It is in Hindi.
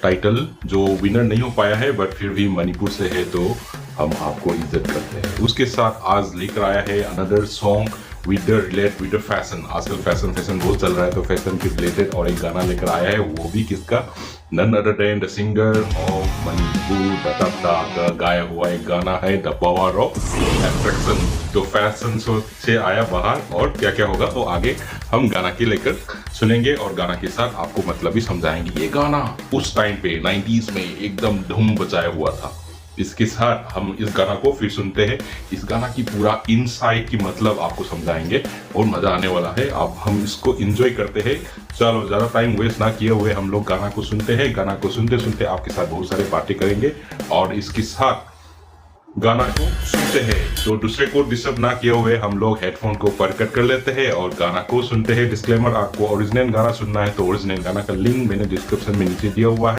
टाइटल जो विनर नहीं हो पाया है बट फिर भी मणिपुर से है तो हम आपको इज्जत करते हैं। उसके साथ आज लेकर आया है another song with the fashion. आजकल फैशन बहुत चल रहा है तो फैशन के रिलेटेड और एक गाना लेकर आया है, वो भी किसका, none other than the singer of Manipur का गाया हुआ एक गाना है द पावर ऑफ अट्रैक्शन। तो फैशन शो से आया बाहर और क्या क्या होगा तो आगे हम गाना के लेकर सुनेंगे और गाना के साथ आपको मतलब भी समझाएंगे। ये गाना उस टाइम पे 90s में एकदम धूम बचाया हुआ था। इसके साथ हम इस गाना को फिर सुनते हैं, इस गाना की पूरा इनसाइट की मतलब आपको समझाएंगे और मजा आने वाला है। अब हम इसको एंजॉय करते हैं। चलो ज्यादा टाइम वेस्ट ना किए हुए हम लोग गाना को सुनते हैं। गाना को सुनते सुनते आपके साथ बहुत सारे बातें करेंगे और इसके साथ गाना को सुनते हैं। तो दूसरे को डिस्टर्ब ना किए हुए हम लोग हेडफोन को ऊपर कट कर लेते हैं और गाना को सुनते हैं। डिस्क्लेमर, आपको ओरिजिनल गाना सुनना है तो ओरिजिनल गाना का लिंक मैंने डिस्क्रिप्शन में नीचे दिया हुआ है।